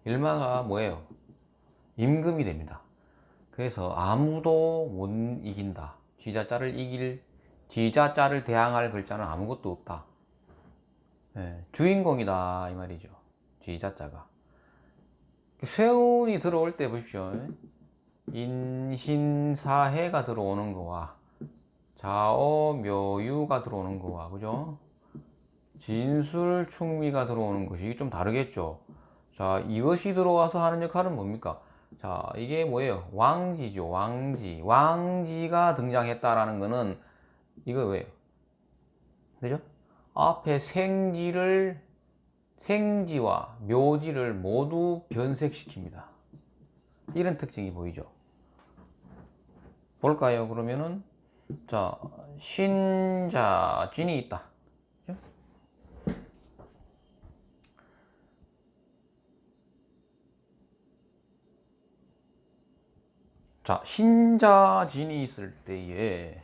일마가 뭐예요? 임금이 됩니다. 그래서 아무도 못 이긴다. 쥐자자를 대항할 글자는 아무것도 없다. 예, 주인공이다 이 말이죠. 쥐자자가. 세운이 들어올 때 보십시오. 인신사해가 들어오는 거와 자어묘유가 들어오는 거와, 그죠? 진술충미가 들어오는 것이 이게 좀 다르겠죠. 자, 이것이 들어와서 하는 역할은 뭡니까? 자, 이게 뭐예요? 왕지죠. 왕지가 등장했다라는 거는 이거 왜요? 그죠? 앞에 생지와 묘지를 모두 변색시킵니다. 이런 특징이 보이죠. 볼까요? 그러면은 자, 신자 진이 있다. 그죠? 자, 신자진이 있을 때에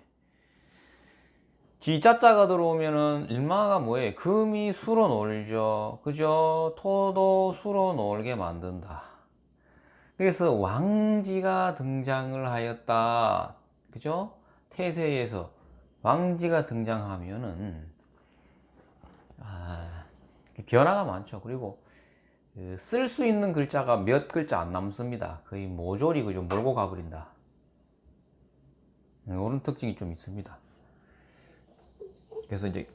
지자자가 들어오면은 일마가 뭐예요? 금이 수로 놀죠. 그죠? 토도 수로 놀게 만든다. 그래서 왕지가 등장을 하였다. 그죠? 태세에서 왕지가 등장하면은 변화가 많죠. 그리고 쓸 수 있는 글자가 몇 글자 안 남습니다. 거의 모조리 그죠? 몰고 가버린다. 이런 특징이 좀 있습니다. 그래서 이제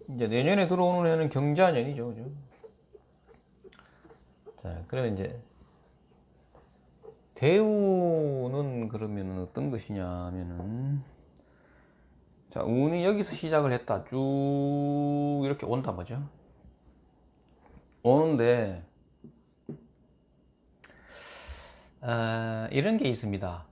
내년에 들어오는 해는 경자년이죠. 그죠? 자, 그러면 이제 대우는 그러면 어떤 것이냐 하면은, 자, 운이 여기서 시작을 했다. 쭉 이렇게 온다 뭐죠? 오는데 이런 게 있습니다.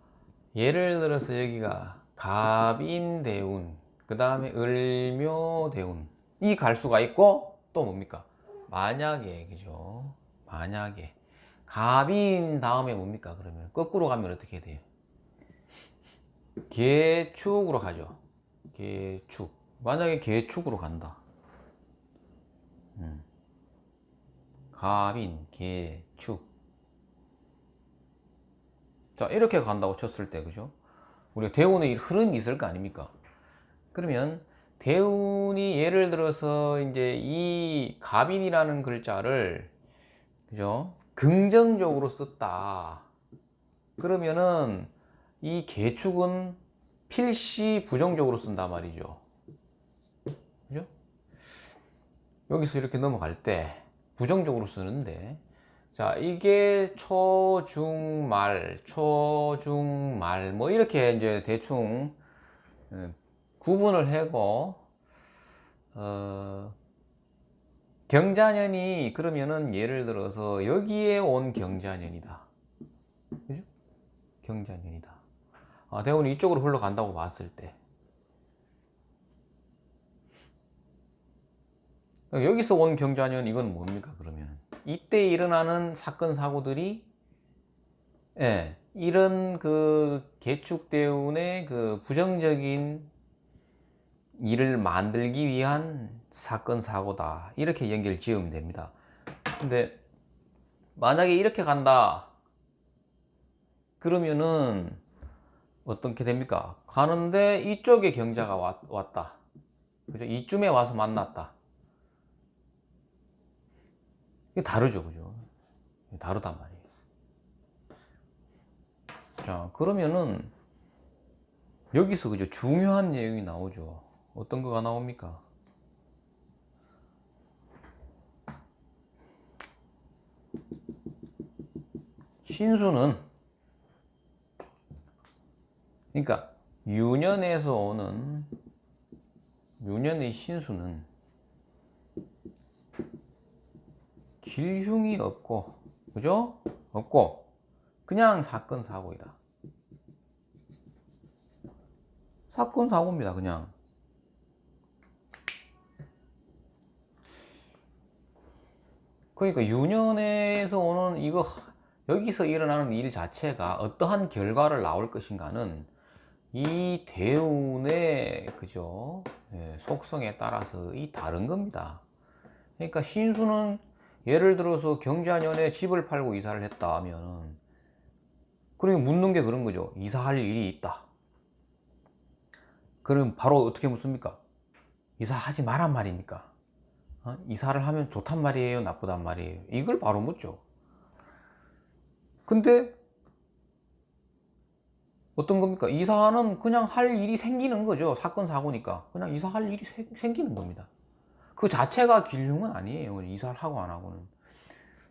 예를 들어서 여기가 갑인대운, 그 다음에 을묘대운, 이 갈 수가 있고, 또 뭡니까? 만약에, 그죠? 만약에 갑인 다음에 뭡니까? 그러면 거꾸로 가면 어떻게 돼요? 개축으로 가죠. 개축. 만약에 개축으로 간다. 갑인, 개축. 자, 이렇게 간다고 쳤을 때, 그죠? 우리가 대운의 흐름이 있을 거 아닙니까? 그러면 대운이 예를 들어서 이제 이 갑인이라는 글자를, 그죠? 긍정적으로 썼다. 그러면은 이 개축은 필시 부정적으로 쓴단 말이죠. 그죠? 여기서 이렇게 넘어갈 때 부정적으로 쓰는데, 자, 이게 초중말 뭐 이렇게 이제 대충 구분을 하고, 경자년이 그러면은 예를 들어서 여기에 온 경자년이다. 그죠? 경자년이다. 대운이 이쪽으로 흘러간다고 봤을 때, 여기서 온 경자년 이건 뭡니까? 그러면 이때 일어나는 사건 사고들이, 예, 이런 그 개축대운의 그 부정적인 일을 만들기 위한 사건 사고다, 이렇게 연결 지으면 됩니다. 근데 만약에 이렇게 간다 그러면은 어떻게 됩니까? 가는데 이쪽에 경자가 왔다. 그죠? 이쯤에 와서 만났다. 이게 다르죠, 그죠? 다르단 말이에요. 자, 그러면은 여기서 그죠? 중요한 내용이 나오죠. 어떤 거가 나옵니까? 신수는, 그러니까 유년에서 오는 유년의 신수는 길흉이 없고, 그죠? 없고 그냥 사건 사고이다. 사건 사고입니다. 그냥. 그러니까 유년에서 오는 이거, 여기서 일어나는 일 자체가 어떠한 결과를 나올 것인가는 이 대운의, 그죠? 예, 속성에 따라서 이 다른 겁니다. 그러니까 신수는 예를 들어서 경자년에 집을 팔고 이사를 했다 하면, 그러니까 묻는 게 그런 거죠. 이사할 일이 있다. 그럼 바로 어떻게 묻습니까? 이사하지 마란 말입니까? 이사를 하면 좋단 말이에요, 나쁘단 말이에요? 이걸 바로 묻죠. 근데 어떤 겁니까? 이사는 그냥 할 일이 생기는 거죠. 사건 사고니까 그냥 이사할 일이 생기는 겁니다. 그 자체가 길흉은 아니에요, 이사를 하고 안 하고는.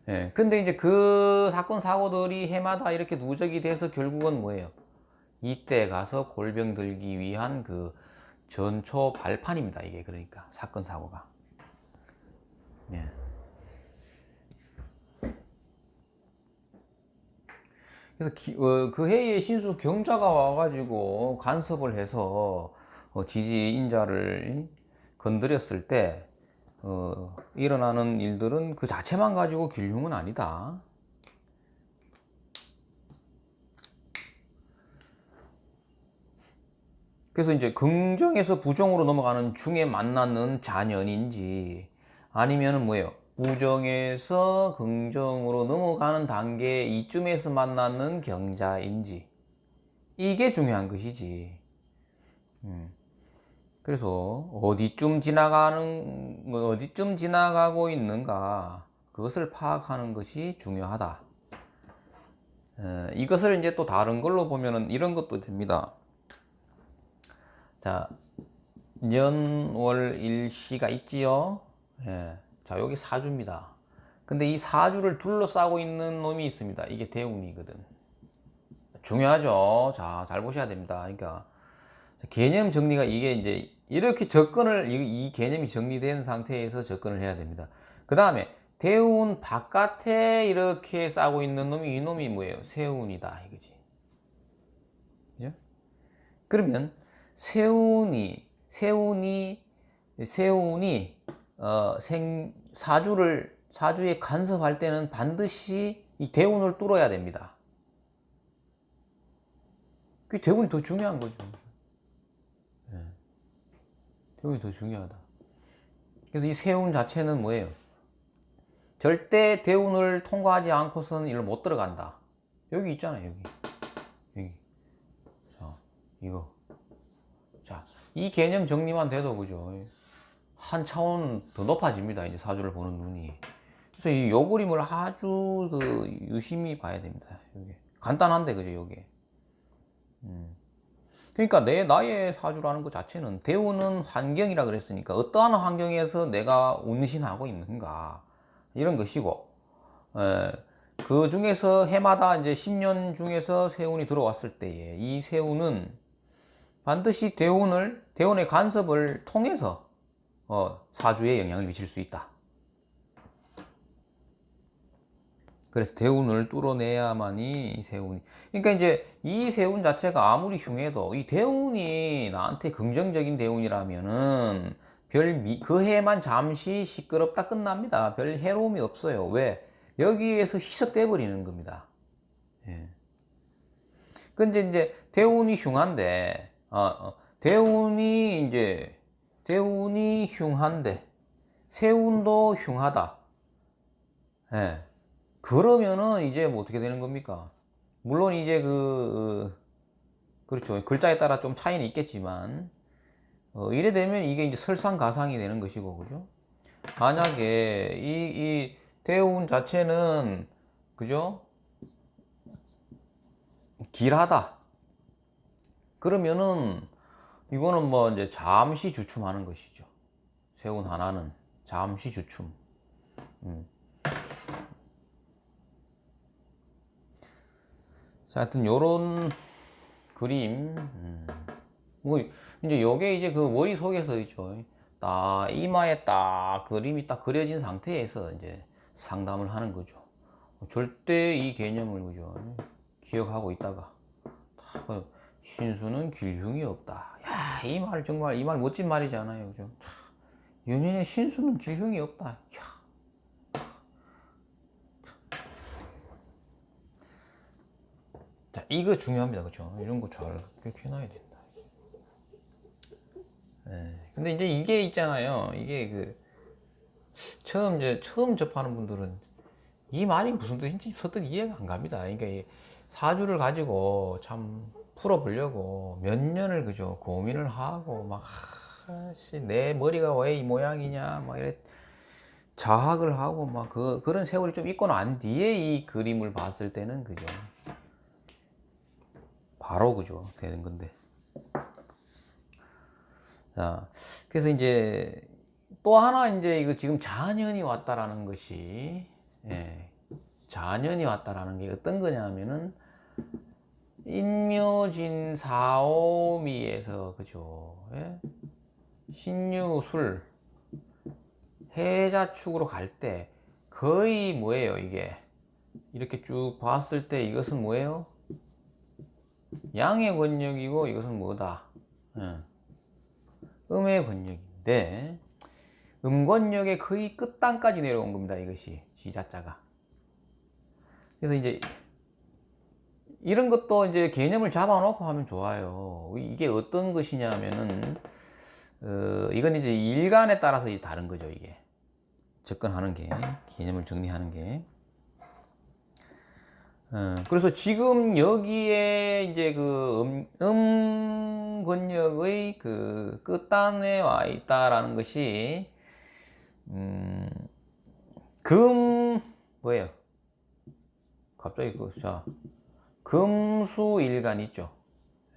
예. 근데 이제 그 사건 사고들이 해마다 이렇게 누적이 돼서 결국은 뭐예요? 이때 가서 골병 들기 위한 그 전초 발판입니다. 이게 그러니까 사건 사고가. 예. 그래서 그 해에 신수 경자가 와가지고 간섭을 해서 지지 인자를 건드렸을 때 일어나는 일들은 그 자체만 가지고 길흉은 아니다. 그래서 이제 긍정에서 부정으로 넘어가는 중에 만나는 자년인지, 아니면은 뭐예요? 부정에서 긍정으로 넘어가는 단계 이쯤에서 만나는 경자인지, 이게 중요한 것이지. 그래서 어디쯤 지나가고 있는가, 그것을 파악하는 것이 중요하다. 이것을 이제 또 다른 걸로 보면은 이런 것도 됩니다. 자, 년월일시가 있지요. 예. 자, 여기 사주입니다. 근데 이 사주를 둘러싸고 있는 놈이 있습니다. 이게 대운이거든. 중요하죠. 자, 잘 보셔야 됩니다. 그러니까 개념 정리가, 이게 이제 이렇게 접근을, 이 개념이 정리된 상태에서 접근을 해야 됩니다. 그 다음에 대운 바깥에 이렇게 싸고 있는 놈이, 이 놈이 뭐예요? 세운이다 이거지. 그죠? 그러면 세운이 사주에 간섭할 때는 반드시 이 대운을 뚫어야 됩니다. 그 대운이 더 중요한 거죠. 네. 대운이 더 중요하다. 그래서 이 세운 자체는 뭐예요? 절대 대운을 통과하지 않고서는 일로 못 들어간다. 여기 있잖아요, 여기. 자, 이거. 자, 이 개념 정리만 돼도 그죠? 한 차원 더 높아집니다. 이제 사주를 보는 눈이. 그래서 이 요 그림을 아주 유심히 봐야 됩니다. 이게 간단한데 그죠, 요게. 그러니까 나의 사주라는 것 자체는, 대우는 환경이라 그랬으니까 어떠한 환경에서 내가 운신하고 있는가, 이런 것이고, 그 중에서 해마다 이제 10년 중에서 세운이 들어왔을 때에 이 세운은 반드시 대운의 간섭을 통해서 사주에 영향을 미칠 수 있다. 그래서 대운을 뚫어내야만이 이 세운이, 그러니까 이제 이 세운 자체가 아무리 흉해도 이 대운이 나한테 긍정적인 대운이라면은 그 해만 잠시 시끄럽다 끝납니다. 별 해로움이 없어요. 왜? 여기에서 희석돼 버리는 겁니다. 예. 근데 이제 대운이 흉한데, 대운이 흉한데 세운도 흉하다. 예. 그러면은 이제 뭐 어떻게 되는 겁니까? 물론 이제 그렇죠. 글자에 따라 좀 차이는 있겠지만, 이래 되면 이게 이제 설상가상이 되는 것이고, 그죠? 만약에 이 대운 자체는, 그죠? 길하다. 그러면은 이거는 뭐 이제 잠시 주춤하는 것이죠. 세운 하나는 잠시 주춤. 자, 하여튼 요런 그림, 뭐 이제 요게 이제 그 머릿속에서 있죠. 딱 이마에 딱 그림이 딱 그려진 상태에서 이제 상담을 하는 거죠. 절대 이 개념을, 그죠, 기억하고 있다가 신수는 길흉이 없다. 야, 이 말 정말, 이 말 멋진 말이잖아요, 그죠? 연인의 신수는 길흉이 없다. 야. 자, 이거 중요합니다, 그죠? 이런 거 잘 기억해놔야 된다. 근데 이제 이게 있잖아요. 이게 처음 접하는 분들은 이 말이 무슨 뜻인지 서뜻 이해가 안 갑니다. 그러니까 이 사주를 가지고 참 풀어보려고 몇 년을 그죠 고민을 하고 막 내 머리가 왜 이 모양이냐 막 이래 자학을 하고 막 그런 세월이 좀 있고 난 뒤에 이 그림을 봤을 때는 그죠 바로 그죠 되는 건데. 자, 그래서 이제 또 하나 이제 이거 지금 자년이 왔다라는 것이 자년이 왔다라는 게 어떤 거냐면은 인묘진 사오미에서 그죠 신유술 해자축으로 갈 때 거의 뭐예요 이게 이렇게 쭉 봤을 때 이것은 뭐예요 양의 권력이고 이것은 뭐다 음의 권력인데 음권력의 거의 끝단까지 내려온 겁니다 이것이 지자자가. 그래서 이제 이런 것도 이제 개념을 잡아놓고 하면 좋아요. 이게 어떤 것이냐면은 이건 이제 일간에 따라서 이제 다른 거죠 이게 접근하는 게 개념을 정리하는 게. 그래서 지금 여기에 이제 그 권력의 그 끝단에 와 있다라는 것이 뭐예요? 갑자기 자 금수일간 있죠.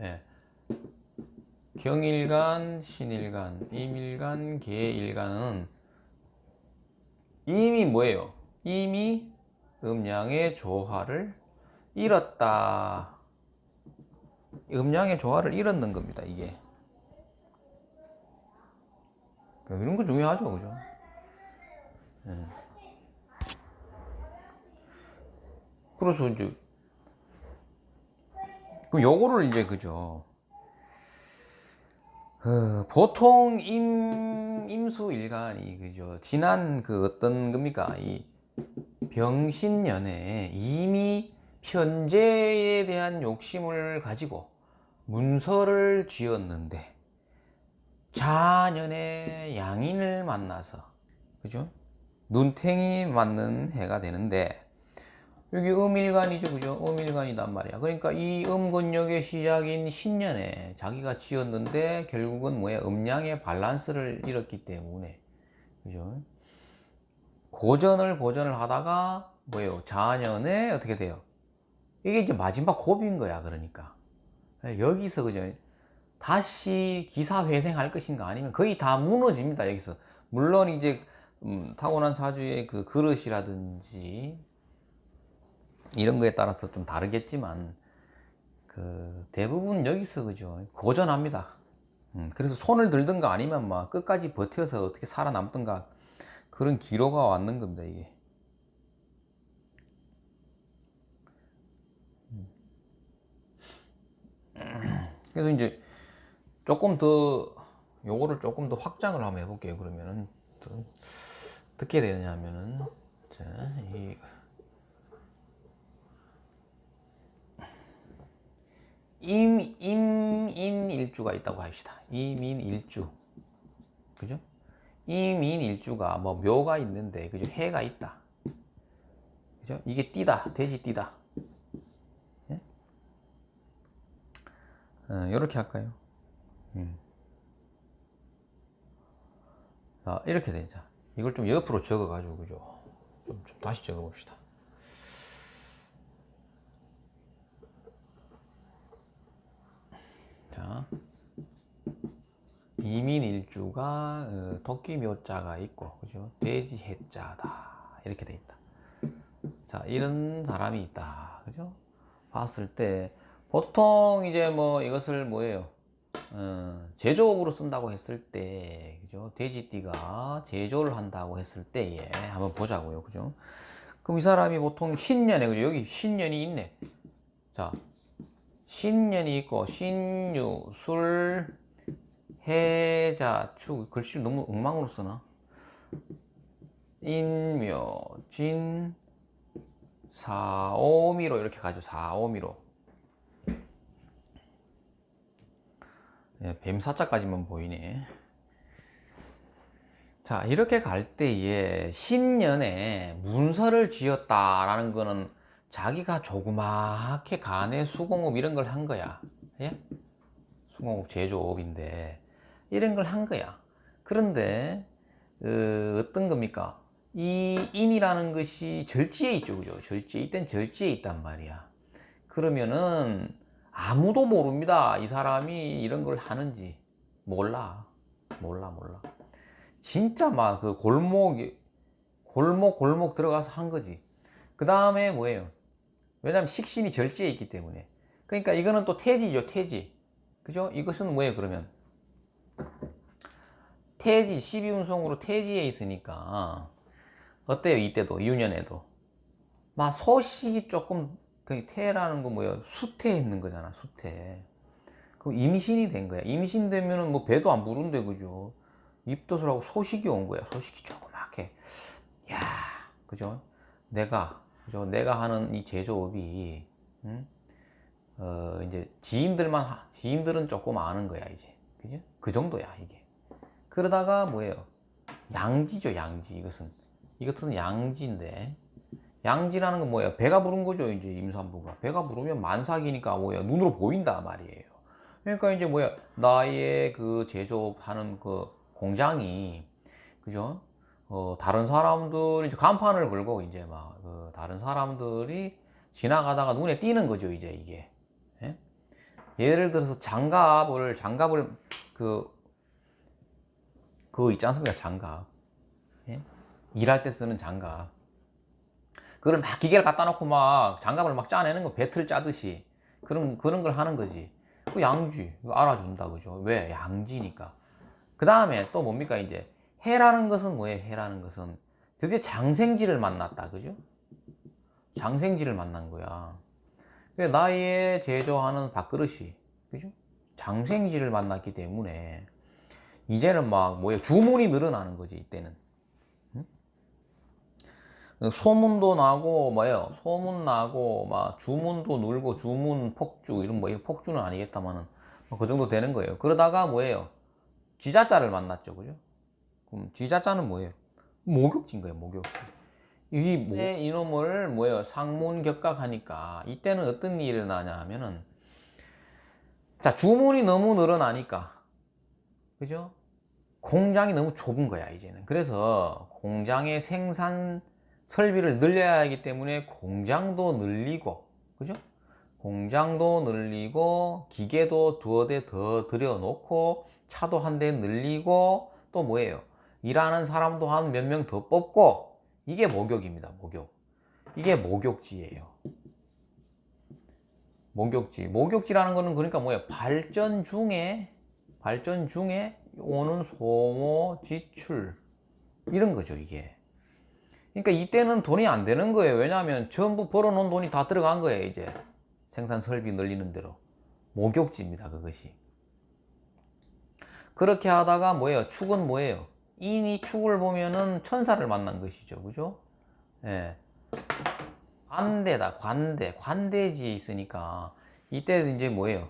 예. 경일간, 신일간, 임일간, 계일간은 이미 뭐예요? 이미 음양의 조화를 잃었다. 음양의 조화를 잃었는 겁니다, 이게. 이런 거 중요하죠, 그죠? 그래서 이제, 그럼 요거를 이제, 그죠? 보통 임수일간이, 그죠? 지난 그 어떤 겁니까? 이 병신년에 이미 편제에 대한 욕심을 가지고 문서를 쥐었는데 자년에 양인을 만나서 그죠? 눈탱이 맞는 해가 되는데 여기 음일간이죠 그죠? 음일간이단 말이야. 그러니까 이 음권력의 시작인 신년에 자기가 쥐었는데 결국은 뭐야? 음양의 밸런스를 잃었기 때문에 그죠? 고전을 하다가 뭐예요? 자년에 어떻게 돼요? 이게 이제 마지막 고비인 거야. 그러니까 여기서 그죠? 다시 기사회생할 것인가 아니면 거의 다 무너집니다. 여기서 물론 이제 타고난 사주의 그 그릇이라든지 이런 거에 따라서 좀 다르겠지만 그 대부분 여기서 그죠? 고전합니다. 그래서 손을 들든가 아니면 막 끝까지 버텨서 어떻게 살아남든가 그런 기로가 왔는 겁니다. 이게. 그래서 이제 조금 더 요거를 조금 더 확장을 한번 해볼게요. 그러면은 어떻게 되느냐면은 자, 임인일주가 있다고 합시다. 임인일주 그죠? 임인일주가 뭐 묘가 있는데 그죠? 해가 있다 그죠? 이게 띠다 돼지띠다 예? 이렇게 할까요? 자, 이렇게 되자. 이걸 좀 옆으로 적어 가지고 그죠? 좀 다시 적어 봅시다. 자, 이민일주가 토끼묘자가 있고 그죠? 돼지 해자다 이렇게 돼 있다. 자, 이런 사람이 있다 그죠? 봤을 때 보통 이제 뭐 이것을 뭐예요? 제조업으로 쓴다고 했을 때 그죠? 돼지띠가 제조를 한다고 했을 때에 한번 보자고요 그죠? 그럼 이 사람이 보통 신년에 그죠? 여기 신년이 있네. 자, 신년이 있고 신유, 술, 해자, 축 글씨를 너무 엉망으로 쓰나? 인묘, 진, 사오미로 이렇게 가죠. 사오미로. 뱀사자까지만 보이네. 자, 이렇게 갈 때에 신년에 문서를 지었다라는 거는 자기가 조그맣게 간에 수공업 이런 걸 한 거야. 예? 수공업 제조업인데 이런 걸 한 거야. 그런데 어떤 겁니까? 이 인이라는 것이 절지에 있죠, 그죠? 절지에 이땐 절지에 있단 말이야. 그러면은 아무도 모릅니다. 이 사람이 이런 걸 하는지 몰라. 몰라. 진짜 막 그 골목 들어가서 한 거지. 그 다음에 뭐예요? 왜냐면 식신이 절지에 있기 때문에. 그러니까 이거는 또 태지죠, 태지. 그죠? 이것은 뭐예요, 그러면? 태지, 12운송으로 태지에 있으니까. 어때요, 이때도, 이윤년에도? 막 소식이 조금, 그 태라는 거 뭐예요? 수태했는 거잖아, 수태. 그럼 임신이 된 거야. 임신되면은 뭐 배도 안 부른대, 그죠? 입덧을 하고 소식이 온 거야. 소식이 조그맣게. 야, 그죠? 그죠? 내가 하는 이 제조업이, 이제 지인들은 조금 아는 거야, 이제. 그죠? 그 정도야, 이게. 그러다가 뭐예요? 양지죠, 양지. 이것은 양지인데. 양지라는 건 뭐예요? 배가 부른 거죠, 이제 임산부가. 배가 부르면 만삭이니까 뭐예요? 눈으로 보인다 말이에요. 그러니까 이제 뭐야? 나의 그 제조업하는 그 공장이, 그죠? 다른 사람들이 이제 간판을 걸고 이제 막 그 다른 사람들이 지나가다가 눈에 띄는 거죠, 이제 이게. 예? 예를 들어서 장갑을 그거 있지 않습니까? 장갑. 예? 일할 때 쓰는 장갑. 그걸 막 기계를 갖다 놓고 막 장갑을 막 짜내는 거 배틀 짜듯이 그런 걸 하는 거지. 그 양지 이거 알아준다, 그죠? 왜? 양지니까. 그 다음에 또 뭡니까? 이제 해라는 것은 뭐예요? 해라는 것은 드디어 장생지를 만났다, 그죠? 장생지를 만난 거야. 그래, 나의 제조하는 밥그릇이, 그죠? 장생지를 만났기 때문에 이제는 막 뭐예요? 주문이 늘어나는 거지, 이때는. 소문도 나고 뭐예요? 소문 나고 막 주문도 늘고 주문 폭주 이런 뭐 폭주는 아니겠다마는 그 정도 되는 거예요. 그러다가 뭐예요? 쥐자자를 만났죠, 그죠? 그럼 쥐자자는 뭐예요? 목욕지인 거예요, 목욕지. 이놈을 뭐예요? 상문격각하니까 이때는 어떤 일이 일어나냐 하면은 자, 주문이 너무 늘어나니까, 그죠? 공장이 너무 좁은 거야, 이제는. 그래서 공장의 생산 설비를 늘려야 하기 때문에 공장도 늘리고, 그죠? 공장도 늘리고, 기계도 두어 대 더 들여놓고, 차도 한 대 늘리고, 또 뭐예요? 일하는 사람도 한 몇 명 더 뽑고, 이게 목욕입니다, 목욕. 이게 목욕지예요. 목욕지. 목욕지라는 거는 그러니까 뭐예요? 발전 중에 오는 소모, 지출. 이런 거죠, 이게. 그러니까 이때는 돈이 안 되는 거예요. 왜냐하면 전부 벌어놓은 돈이 다 들어간 거예요, 이제. 생산 설비 늘리는 대로. 목욕지입니다, 그것이. 그렇게 하다가 뭐예요? 축은 뭐예요? 인이 축을 보면은 천사를 만난 것이죠, 그죠? 예. 관대지에 있으니까 이때도 이제 뭐예요?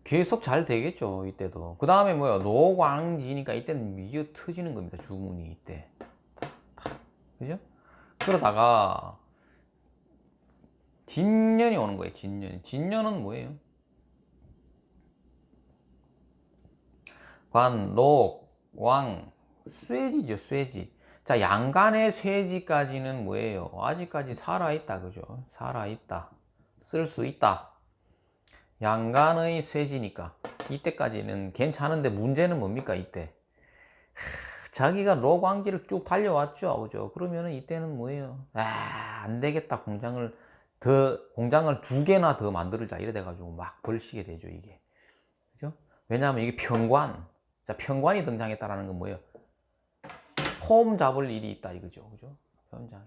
계속 잘 되겠죠, 이때도. 그 다음에 뭐예요? 노광지니까 이때는 미어 터지는 겁니다, 주문이 이때. 그죠? 그러다가 진년이 오는 거예요. 진년은 뭐예요? 관, 록, 왕, 쇠지죠, 쇠지. 자, 양간의 쇠지까지는 뭐예요? 아직까지 살아있다, 그죠? 살아있다. 쓸 수 있다. 양간의 쇠지니까. 이때까지는 괜찮은데 문제는 뭡니까, 이때? 자기가 록왕지를 쭉 달려왔죠, 그죠? 그러면은 이때는 뭐예요? 안 되겠다. 공장을 2개나 더 만들자. 이래 돼가지고 막 벌시게 되죠, 이게. 그죠? 왜냐하면 이게 평관. 자, 평관이 등장했다라는 건 뭐예요? 폼 잡을 일이 있다, 이거죠. 그죠? 현장.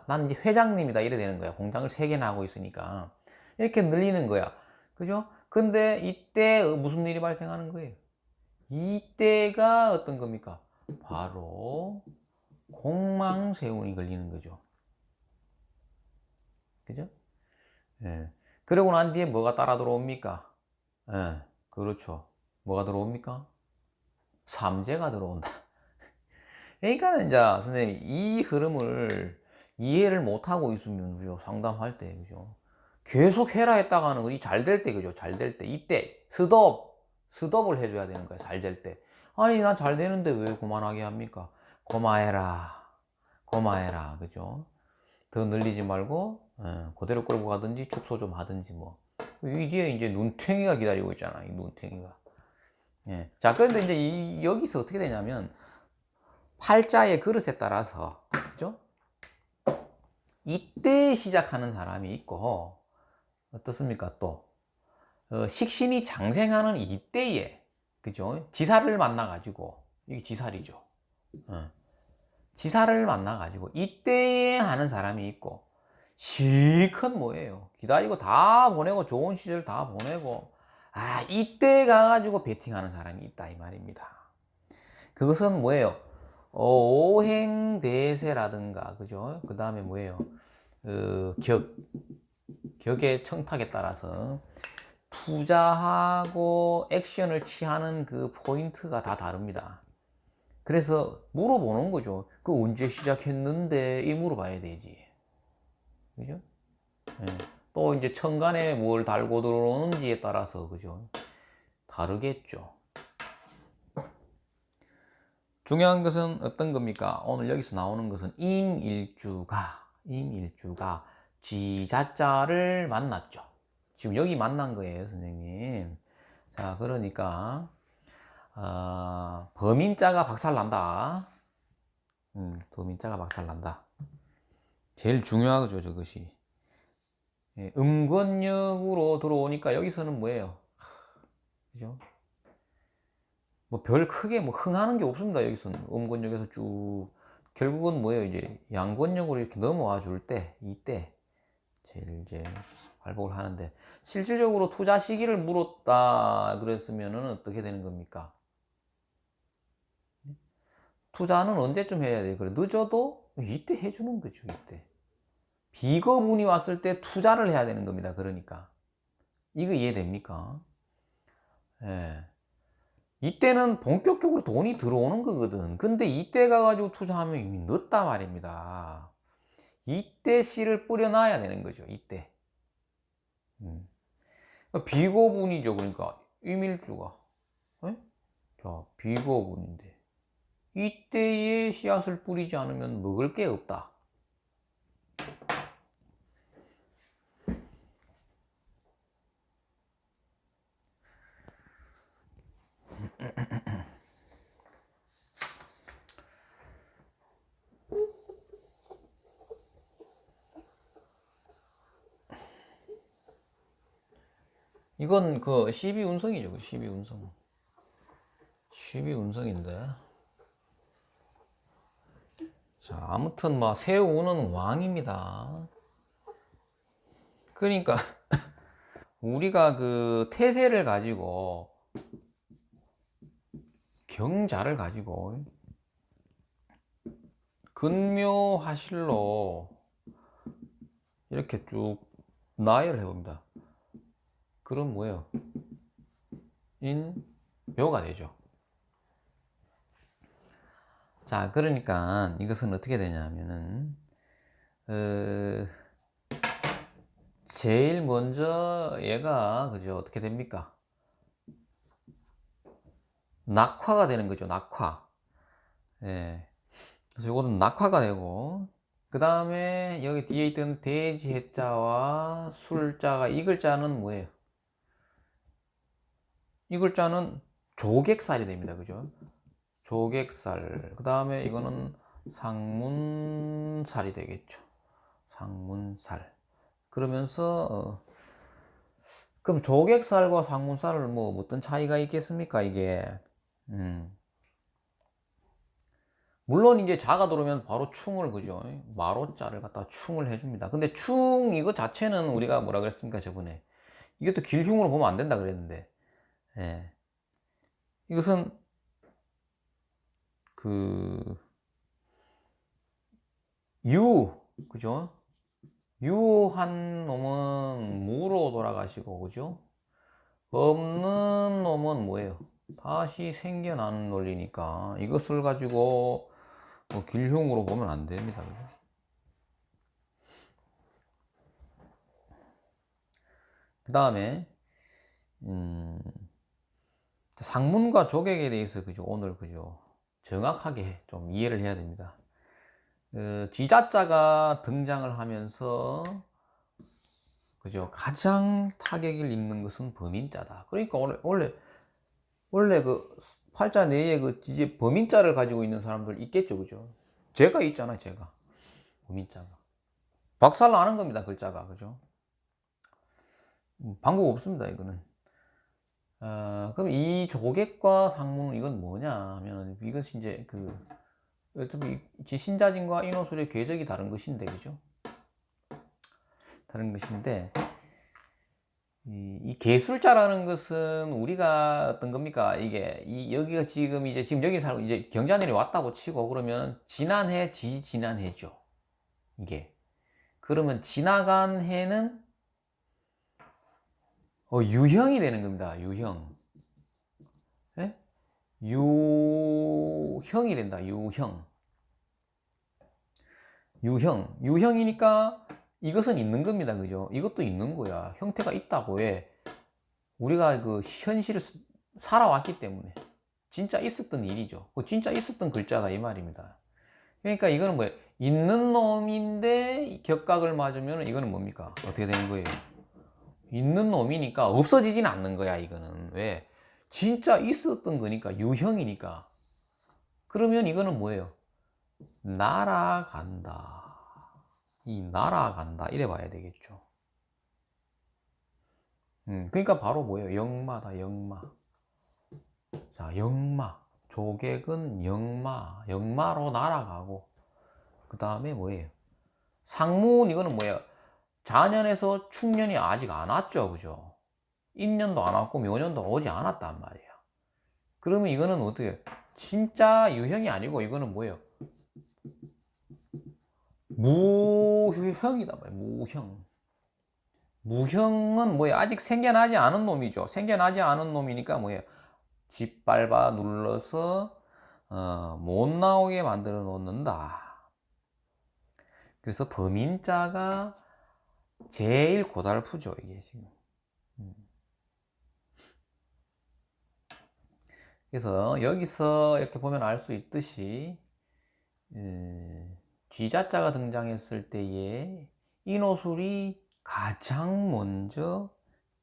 나는 이제 회장님이다. 이래 되는 거야. 공장을 3개나 하고 있으니까. 이렇게 늘리는 거야. 그죠? 근데 이때 무슨 일이 발생하는 거예요? 이때가 어떤 겁니까? 바로 공망세운이 걸리는 거죠. 그죠? 예. 그러고 난 뒤에 뭐가 따라 들어옵니까? 예. 그렇죠. 뭐가 들어옵니까? 삼재가 들어온다. 그러니까는 이제 선생님이 이 흐름을 이해를 못하고 있으면 그죠? 상담할 때 그죠? 계속 해라 했다가는 이 잘 될 때 그죠? 잘 될 때 이때 스톱을 해줘야 되는 거야. 잘 될 때. 아니 난 잘 되는데 왜 그만하게 합니까? 고마해라 그죠? 더 늘리지 말고 그대로 끌고 가든지 축소 좀 하든지 뭐. 이 뒤에 이제 눈탱이가 기다리고 있잖아. 이 눈탱이가. 예. 자, 그런데 이제 여기서 어떻게 되냐면 팔자의 그릇에 따라서 그죠? 이때 시작하는 사람이 있고 어떻습니까? 또 식신이 장생하는 이때에 그죠? 지사를 만나 가지고 이게 지살이죠. 지사를 만나 가지고 이때에 하는 사람이 있고 실컷 뭐예요? 기다리고 다 보내고 좋은 시절 다 보내고 이때 가가지고 베팅하는 사람이 있다 이 말입니다. 그것은 뭐예요? 오행대세라든가 그죠? 그 다음에 뭐예요? 격의 청탁에 따라서 투자하고 액션을 취하는 그 포인트가 다 다릅니다. 그래서 물어보는 거죠. 그 언제 시작했는데 이 물어봐야 되지. 그죠? 예. 또 이제 천간에 뭘 달고 들어오는지에 따라서 그죠? 다르겠죠. 중요한 것은 어떤 겁니까? 오늘 여기서 나오는 것은 임일주가 지자자를 만났죠. 지금 여기 만난 거예요, 선생님. 자, 그러니까 범인자가 박살난다. 범인자가 박살난다. 제일 중요하죠, 저것이. 예, 음권역으로 들어오니까 여기서는 뭐예요? 그죠? 뭐 별 크게 뭐 흥하는 게 없습니다. 여기서는 음권역에서 쭉 결국은 뭐예요? 이제 양권역으로 이렇게 넘어와 줄 때 이때 제일 이제 발복을 하는데 실질적으로 투자 시기를 물었다 그랬으면은 어떻게 되는 겁니까? 투자는 언제쯤 해야 돼요? 그래 늦어도 이때 해주는 거죠. 이때 비거분이 왔을 때 투자를 해야 되는 겁니다. 그러니까 이거 이해됩니까? 예. 이때는 본격적으로 돈이 들어오는 거거든. 근데 이때 가가지고 투자하면 이미 늦다 말입니다. 이때 씨를 뿌려놔야 되는 거죠. 이때. 비거분이죠. 그러니까 임일주가. 예? 자, 비거분인데 이때에 씨앗을 뿌리지 않으면 먹을 게 없다. 이건 그 12운성이죠. 12운성. 12운성인데. 자, 아무튼 뭐 새우는 왕입니다. 그러니까 우리가 그 태세를 가지고 경자를 가지고 근묘화실로 이렇게 쭉 나열을 해봅니다. 그럼 뭐예요? 인묘가 되죠. 자, 그러니까 이것은 어떻게 되냐면은 제일 먼저 얘가 그죠? 어떻게 됩니까? 낙화가 되는 거죠. 낙화. 예. 그래서 이거는 낙화가 되고 그 다음에 여기 뒤에 있던 돼지 해자와 술자가 이 글자는 뭐예요? 이 글자는 조객살이 됩니다. 그죠? 조객살. 그 다음에 이거는 상문살이 되겠죠. 상문살. 그러면서 그럼 조객살과 상문살을 뭐 어떤 차이가 있겠습니까? 이게 물론 이제 자가 들어오면 바로 충을 그죠? 마로자를 갖다 충을 해줍니다. 근데 충 이거 자체는 우리가 뭐라 그랬습니까? 저번에 이것도 길흉으로 보면 안 된다 그랬는데 예. 이것은 그 그죠? 유한 놈은 무로 돌아가시고 그죠? 없는 놈은 뭐예요? 다시 생겨나는 논리니까 이것을 가지고 뭐 길흉으로 보면 안 됩니다. 그 다음에 상문과 조객에 대해서 그죠 오늘 그죠 정확하게 좀 이해를 해야 됩니다. 쥐자자가 등장을 하면서 그죠 가장 타격을 입는 것은 범인자다. 그러니까 원래 그 팔자 내에 그 이제 범인자를 가지고 있는 사람들 있겠죠, 그죠? 제가 있잖아, 제가 범인자가 박살 나는 겁니다, 글자가 그죠? 방법 없습니다, 이거는. 그럼 이 조객과 상문은 이건 뭐냐 하면 이것이 이제 그 어차피 신자진과 인호술의 궤적이 다른 것인데 그죠? 다른 것인데 이 계술자라는 것은 우리가 어떤 겁니까? 이게 여기가 지금 여기 살고 이제 경자년이 왔다고 치고 그러면 지난해 지지난해죠. 이게 그러면 지나간 해는 유형이 되는 겁니다. 유형. 네? 유형이 된다. 유형이니까 이것은 있는 겁니다. 그죠? 이것도 있는 거야. 형태가 있다고 해. 우리가 그 현실을 살아왔기 때문에 진짜 있었던 일이죠. 진짜 있었던 글자다 이 말입니다. 그러니까 이거는 뭐예요? 있는 놈인데 격각을 맞으면 이거는 뭡니까? 어떻게 되는 거예요? 있는 놈이니까 없어지진 않는 거야. 이거는 왜? 진짜 있었던 거니까 유형이니까. 그러면 이거는 뭐예요? 날아간다. 날아간다 이래 봐야 되겠죠. 그러니까 바로 뭐예요? 역마다 역마. 자, 역마. 조객은 역마로 날아가고 그 다음에 뭐예요? 상문 이거는 뭐예요? 자년에서 축년이 아직 안 왔죠, 그죠? 인년도 안 왔고 묘년도 오지 않았단 말이에요. 그러면 이거는 어떻게? 진짜 유형이 아니고 이거는 뭐예요? 무형이다 말이에요. 무형은 뭐예요? 아직 생겨나지 않은 놈이죠. 생겨나지 않은 놈이니까 뭐예요? 짓밟아 눌러서 못 나오게 만들어 놓는다. 그래서 범인자가 제일 고달프죠, 이게 지금. 그래서 여기서 이렇게 보면 알 수 있듯이 쥐자자가 등장했을 때에 인호술이 가장 먼저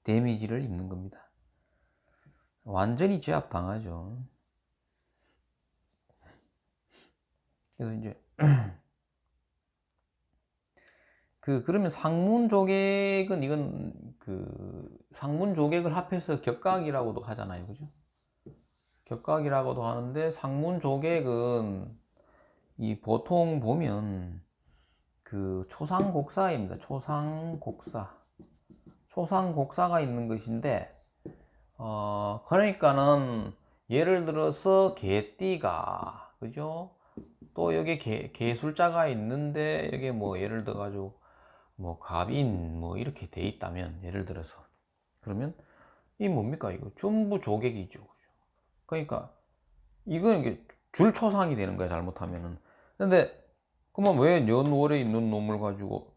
데미지를 입는 겁니다. 완전히 제압당하죠. 그래서 이제 그러면 상문조객은 이건 상문조객을 합해서 격각이라고도 하잖아요, 그죠? 격각이라고도 하는데 상문조객은 이 보통 보면 그 초상곡사입니다. 초상곡사가 있는 것인데 그러니까는 예를 들어서 개띠가 그죠? 또 여기 개술자가 있는데 여기 뭐 예를 들어 가지고 뭐 갑인 뭐 이렇게 돼 있다면 예를 들어서 그러면 이 뭡니까 이거 전부 조객이죠. 그러니까 이거는 이게 줄초상이 되는 거야 잘못하면은. 근데 그러면 왜 연월에 있는 놈을 가지고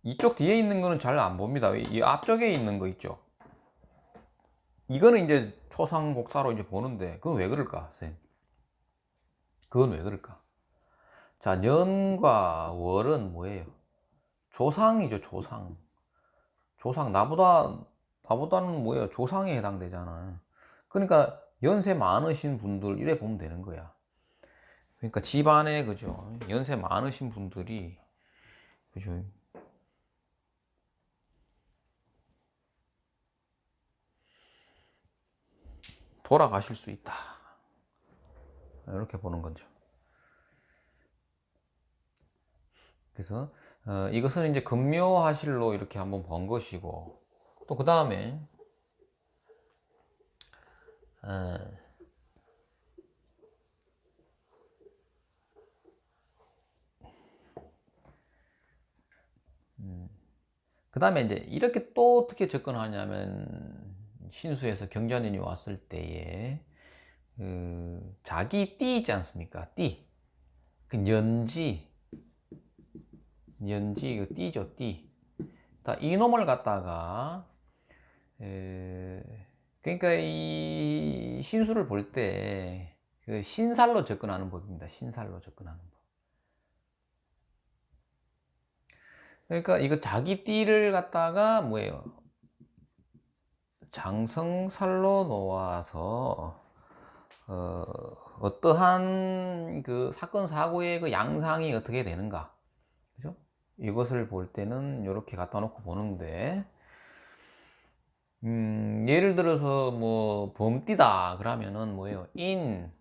이쪽 뒤에 있는 거는 잘 안 봅니다. 이 앞쪽에 있는 거 있죠. 이거는 이제 초상곡사로 이제 보는데 그건 왜 그럴까, 쌤? 그건 왜 그럴까? 자, 년과 월은 뭐예요? 조상이죠, 조상. 나보다는 뭐예요? 조상에 해당되잖아. 그러니까 연세 많으신 분들 이래 보면 되는 거야. 그러니까 집안에 그죠? 연세 많으신 분들이 그죠? 돌아가실 수 있다. 이렇게 보는 거죠. 그래서 이것은 이제 금묘화실로 이렇게 한번 본 것이고 또 그 다음에 그 다음에 이제 이렇게 또 어떻게 접근하냐면 신수에서 경자년이 왔을 때에 자기 띠 있지 않습니까? 띠. 그 연지 이거 띠죠, 띠. 다 이놈을 갖다가 그러니까 이 신수를 볼 때 그 신살로 접근하는 법입니다. 신살로 접근하는 법. 그러니까 이거 자기 띠를 갖다가 뭐예요? 장성살로 놓아서 어떠한 그 사건 사고의 그 양상이 어떻게 되는가, 그죠? 이것을 볼 때는 이렇게 갖다 놓고 보는데, 예를 들어서 뭐 범띠다 그러면은 뭐예요? 인,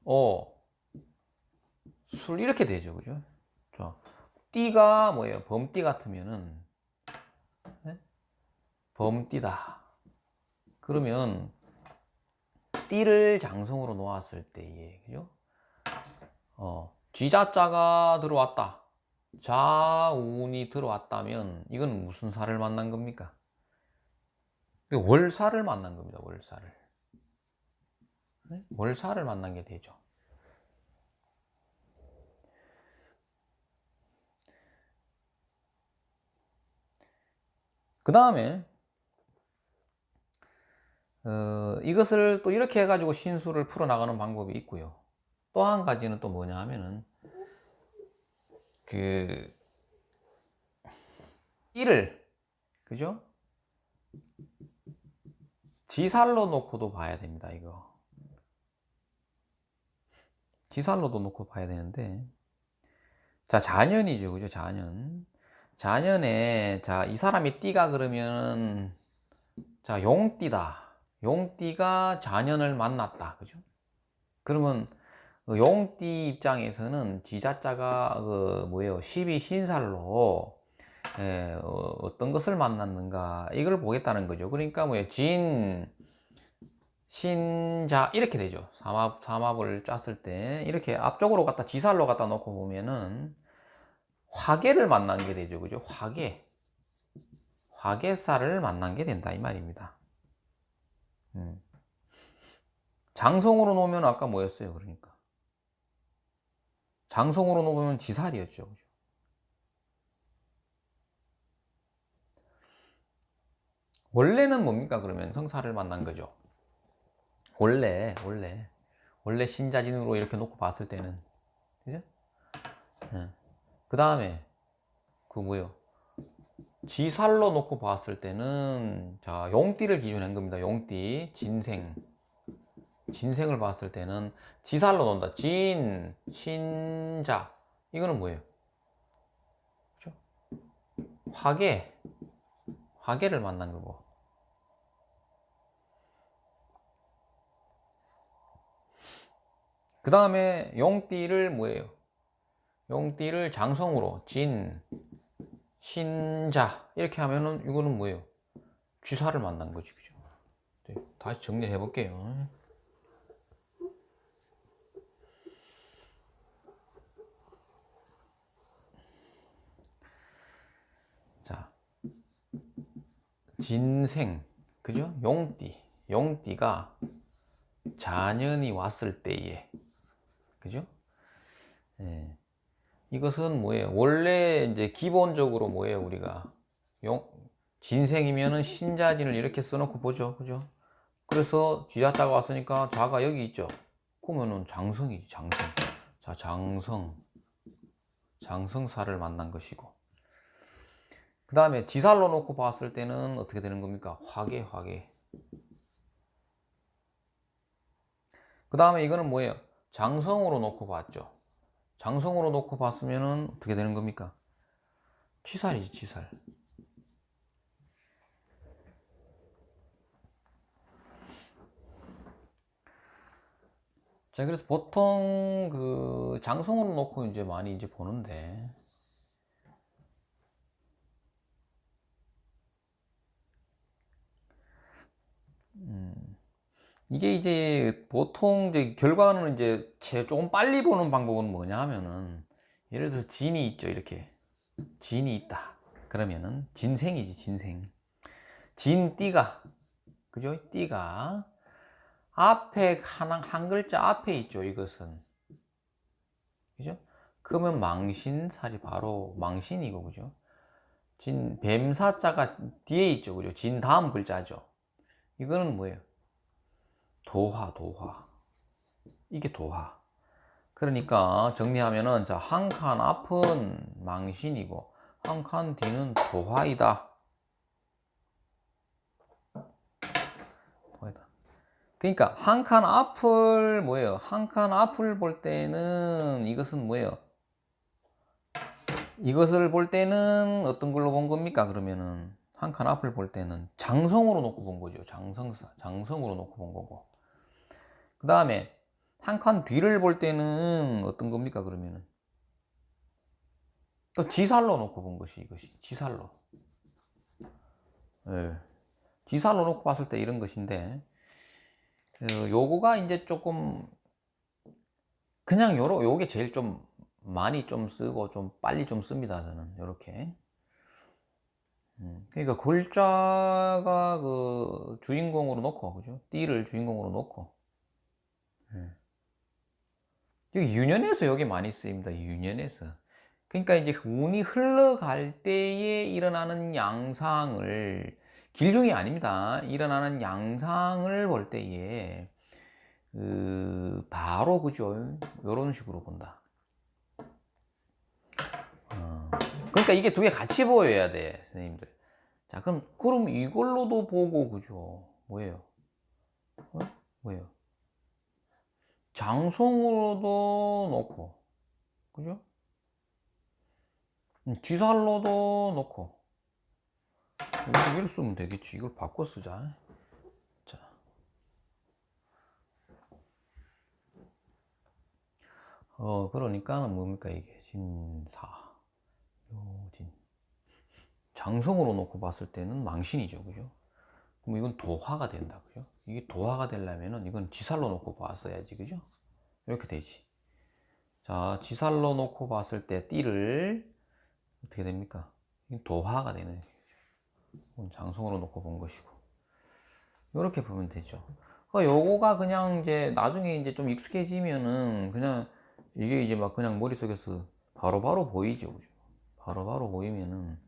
오, 술 이렇게 되죠, 그죠? 자, 띠가 뭐예요? 범띠 같으면은, 네? 범띠다. 그러면 띠를 장성으로 놓았을 때에, 그죠? 쥐자자가 들어왔다. 자운이 들어왔다면 이건 무슨 살을 만난 겁니까? 월살을 만난 겁니다. 월살을. 네? 월살을 만난 게 되죠. 그 다음에 이것을 또 이렇게 해가지고 신수를 풀어나가는 방법이 있고요. 또 한 가지는 또 뭐냐 하면은 그 띠를, 그죠? 지살로 놓고도 봐야 됩니다. 이거 지살로도 놓고 봐야 되는데, 자, 자년이죠, 그죠? 자년에, 자, 이 사람이 띠가 그러면, 자, 용띠다. 용띠가 자년을 만났다, 그죠? 그러면 용띠 입장에서는 지자자가 그 뭐예요? 12신살로 어떤 것을 만났는가 이걸 보겠다는 거죠. 그러니까 뭐예요? 진, 신자 이렇게 되죠. 삼합을 짰을 때 이렇게 앞쪽으로 갖다 지살로 갖다 놓고 보면은 화계를 만난 게 되죠. 그죠? 화계살을 만난 게 된다 이 말입니다. 장성으로 놓으면 아까 뭐였어요? 그러니까 장성으로 놓으면 지살이었죠. 그죠? 원래는 뭡니까? 그러면 성살을 만난 거죠. 원래 신자진으로 이렇게 놓고 봤을 때는, 그죠? 그 다음에 그 뭐요? 지살로 놓고 봤을 때는, 자, 용띠를 기준으로 한 겁니다. 용띠 진생을 봤을 때는 지살로 놓는다. 진, 신자 이거는 뭐예요? 그죠? 화계를 만난 거고. 그 다음에 용띠를 뭐예요? 용띠를 장성으로 진, 신자 이렇게 하면은 이거는 뭐예요? 쥐사를 만난 거지, 그죠? 네, 다시 정리해 볼게요. 자, 진생, 그죠? 용띠가 자년이 왔을 때에, 그죠? 예. 이것은 뭐예요? 원래 이제 기본적으로 뭐예요? 우리가 진생이면은 신자진을 이렇게 써놓고 보죠, 그죠? 그래서 쥐자자가 왔으니까 자가 여기 있죠. 그러면은 장성이지, 장성. 자, 장성살을 만난 것이고. 그 다음에 지살로 놓고 봤을 때는 어떻게 되는 겁니까? 화계. 그 다음에 이거는 뭐예요? 장성으로 놓고 봤죠. 장성으로 놓고 봤으면은 어떻게 되는 겁니까? 취살이지, 취살. 자, 그래서 보통 그 장성으로 놓고 이제 많이 이제 보는데, 이게 이제 보통 이제 결과는 이제 조금 빨리 보는 방법은 뭐냐 하면은, 예를 들어서 진이 있죠, 이렇게. 진이 있다. 그러면은 진생이지, 진생. 진띠가, 그죠? 띠가 앞에 한 글자 앞에 있죠, 이것은. 그죠? 그러면 망신살이 바로 망신이고, 그죠? 뱀사자가 뒤에 있죠, 그죠? 진 다음 글자죠. 이거는 뭐예요? 도화, 도화. 이게 도화. 그러니까 정리하면은, 자, 한 칸 앞은 망신이고 한 칸 뒤는 도화이다. 도화이다. 그러니까 한 칸 앞을 뭐예요? 한 칸 앞을 볼 때는 이것은 뭐예요? 이것을 볼 때는 어떤 걸로 본 겁니까? 그러면은 한 칸 앞을 볼 때는 장성으로 놓고 본 거죠. 장성사, 장성으로 놓고 본 거고. 그 다음에 한 칸 뒤를 볼 때는 어떤 겁니까? 그러면은 또 지살로 놓고 본 것이 이것이 지살로. 예. 지살로 놓고 봤을 때 이런 것인데, 요거가 이제 조금 그냥 요게 제일 좀 많이 좀 쓰고 좀 빨리 좀 씁니다. 저는 요렇게. 그러니까 글자가 그 주인공으로 놓고, 그죠? 띠를 주인공으로 놓고. 여기 유년에서 여기 많이 쓰입니다. 유년에서. 그러니까 이제 운이 흘러갈 때에 일어나는 양상을, 길흉이 아닙니다. 일어나는 양상을 볼 때에 바로 그죠? 요런 식으로 본다. 그러니까 이게 두 개 같이 보여야 돼, 선생님들. 자, 그럼 이걸로도 보고, 그죠? 뭐예요? 뭐예요? 장성으로도 놓고, 그죠? 쥐살로도 놓고. 이걸 쓰면 되겠지. 이걸 바꿔 쓰자. 자. 그러니까는 뭡니까, 이게? 진사, 묘진. 장성으로 놓고 봤을 때는 망신이죠. 그죠? 그럼 이건 도화가 된다. 그죠? 이게 도화가 되려면은 이건 지살로 놓고 봤어야지. 그죠? 이렇게 되지. 자, 지살로 놓고 봤을 때 띠를 어떻게 됩니까? 도화가 되는 거죠. 장성으로 놓고 본 것이고. 이렇게 보면 되죠. 요거가 그냥 이제 나중에 이제 좀 익숙해지면은 그냥 이게 이제 막 그냥 머릿속에서 바로바로 보이죠. 그죠? 바로바로 보이면은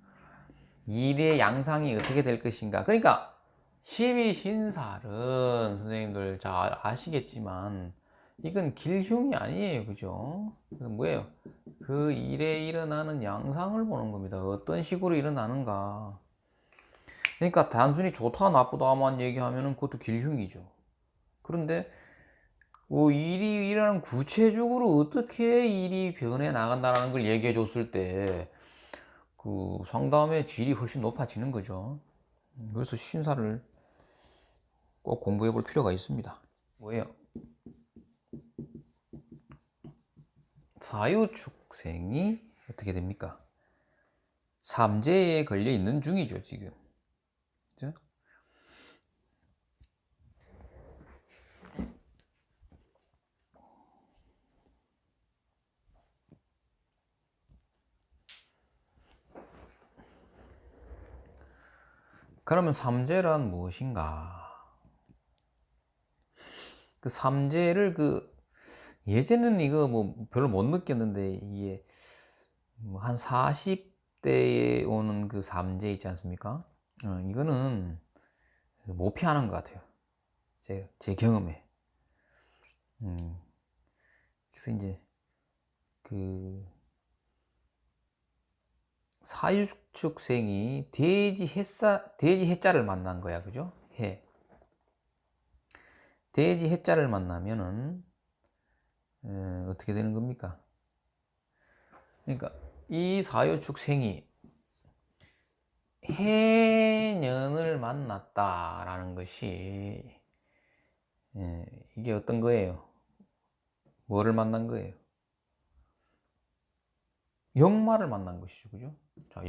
일의 양상이 어떻게 될 것인가. 그러니까 12신살은 선생님들 잘 아시겠지만 이건 길흉이 아니에요. 그죠? 뭐예요? 그 일에 일어나는 양상을 보는 겁니다. 어떤 식으로 일어나는가. 그러니까 단순히 좋다 나쁘다만 얘기하면은 그것도 길흉이죠. 그런데 일이 일어나는 구체적으로 어떻게 일이 변해 나간다는 걸 얘기해 줬을 때 그 상담의 질이 훨씬 높아지는 거죠. 그래서 신사를 꼭 공부해 볼 필요가 있습니다. 뭐예요? 사유축생이 어떻게 됩니까? 삼재에 걸려 있는 중이죠, 지금. 그죠? 그러면 삼재란 무엇인가? 그 삼재를 예전에는 이거 뭐 별로 못 느꼈는데 이게 한 40대에 오는 그 삼재 있지 않습니까? 이거는 못 피하는 것 같아요. 제 경험에. 그래서 이제 그 사유축생이 돼지 해자를 만난 거야, 그죠? 돼지 해자를 만나면은 어떻게 되는 겁니까? 그러니까 이 사유축생이 해년을 만났다라는 것이 이게 어떤 거예요? 뭐를 만난 거예요? 역마를 만난 것이죠, 그죠? 자,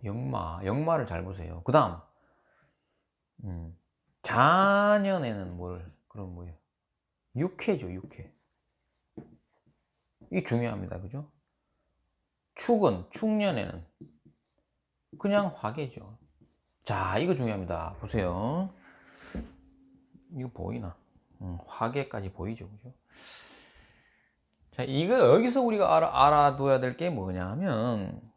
역마를 잘 보세요. 그 다음 자년에는 그럼 뭐예요? 육해죠, 육해. 이게 중요합니다, 그죠? 축년에는 그냥 화개죠. 자, 이거 중요합니다. 보세요. 이거 보이나? 화개까지 보이죠, 그죠? 자, 이거 여기서 우리가 알아둬야 될 게 뭐냐 하면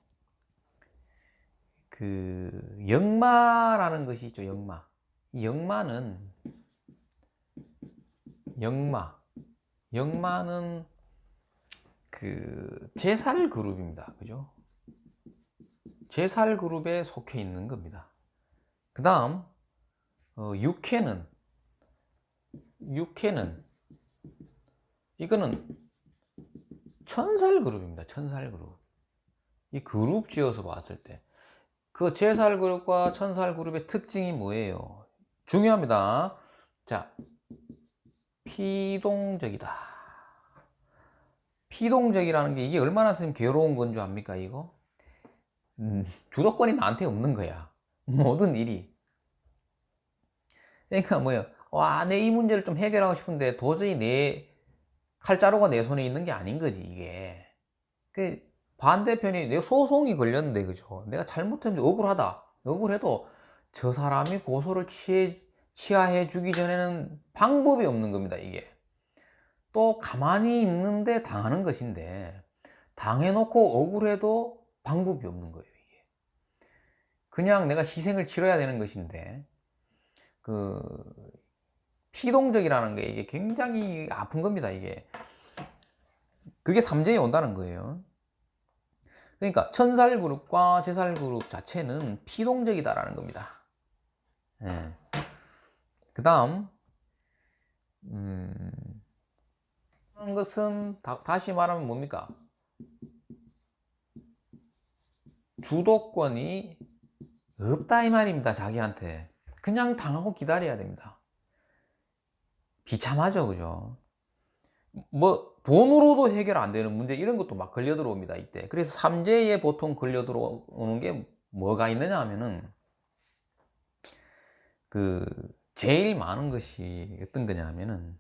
그 역마라는 것이 있죠. 역마. 이 역마는 그 제살 그룹입니다. 그죠? 제살 그룹에 속해 있는 겁니다. 그 다음 육해는 이거는 천살 그룹입니다. 천살 그룹. 이 그룹 지어서 봤을 때 그 제살 그룹과 천살 그룹의 특징이 뭐예요? 중요합니다. 자, 피동적이다. 피동적이라는 게 이게 얼마나 선생님 괴로운 건 줄 압니까, 이거? 주도권이 나한테 없는 거야. 모든 일이. 그러니까 뭐예요? 와, 내 이 문제를 좀 해결하고 싶은데 도저히 내 칼자루가 내 손에 있는 게 아닌 거지, 이게. 그 반대편이 내 소송이 걸렸는데, 그죠? 내가 잘못했는데 억울하다. 억울해도 저 사람이 고소를 취하해 주기 전에는 방법이 없는 겁니다, 이게. 또 가만히 있는데 당하는 것인데, 당해놓고 억울해도 방법이 없는 거예요, 이게. 그냥 내가 희생을 치러야 되는 것인데, 그 피동적이라는 게 이게 굉장히 아픈 겁니다, 이게. 그게 삼재에 온다는 거예요. 그러니까 천살 그룹과 제살 그룹 자체는 피동적이다라는 겁니다. 네. 그 다음 그런 것은 다시 말하면 뭡니까? 주도권이 없다 이 말입니다. 자기한테. 그냥 당하고 기다려야 됩니다. 비참하죠, 그죠? 뭐 돈으로도 해결 안 되는 문제 이런 것도 막 걸려 들어옵니다, 이때. 그래서 삼재에 보통 걸려 들어오는 게 뭐가 있느냐 하면은 그 제일 많은 것이 어떤 거냐 하면은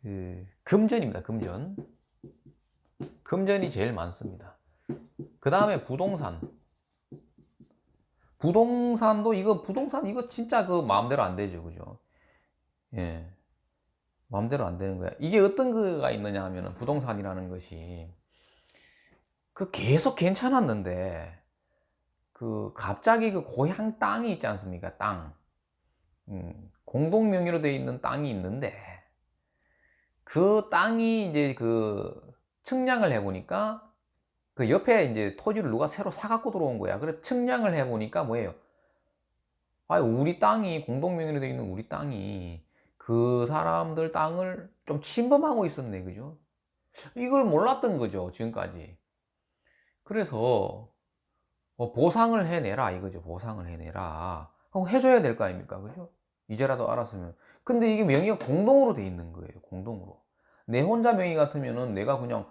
그 금전입니다. 금전이 제일 많습니다. 그 다음에 부동산도 부동산 진짜 그 마음대로 안 되죠, 그죠? 예, 마음대로 안 되는 거야. 이게 어떤 거가 있느냐 하면은 부동산이라는 것이 그 계속 괜찮았는데 그 갑자기 그 고향 땅이 있지 않습니까? 땅. 공동 명의로 되어 있는 땅이 있는데 그 땅이 이제 그 측량을 해보니까 그 옆에 이제 토지를 누가 새로 사갖고 들어온 거야. 그래서 측량을 해보니까 뭐예요? 아, 우리 땅이 공동 명의로 되어 있는 우리 땅이 그 사람들 땅을 좀 침범하고 있었네, 그죠? 이걸 몰랐던 거죠, 지금까지. 그래서 보상을 해내라 이거죠. 보상을 해내라. 해줘야 될 거 아닙니까, 그죠? 이제라도 알았으면. 근데 이게 명의가 공동으로 돼 있는 거예요. 공동으로. 내 혼자 명의 같으면은 내가 그냥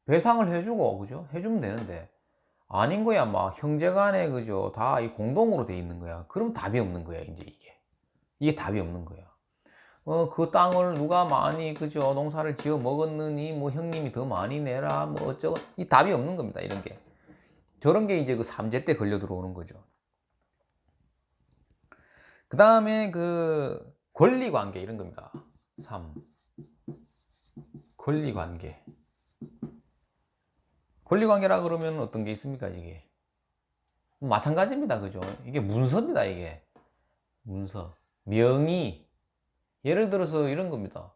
배상을 해주고, 그죠? 해주면 되는데 아닌 거야. 막 형제간에, 그죠? 다 이 공동으로 돼 있는 거야. 그럼 답이 없는 거야, 이제 이게 답이 없는 거야. 그 땅을 누가 많이, 그죠? 농사를 지어 먹었느니 뭐 형님이 더 많이 내라 뭐 어쩌고, 이 답이 없는 겁니다. 이런 게. 저런 게 이제 그 삼재 때 걸려 들어오는 거죠. 그 다음에 그 권리 관계 이런 겁니다. 3. 권리 관계. 권리 관계라 그러면 어떤 게 있습니까, 이게? 마찬가지입니다. 그죠? 이게 문서입니다, 이게. 문서. 명의. 예를 들어서 이런 겁니다.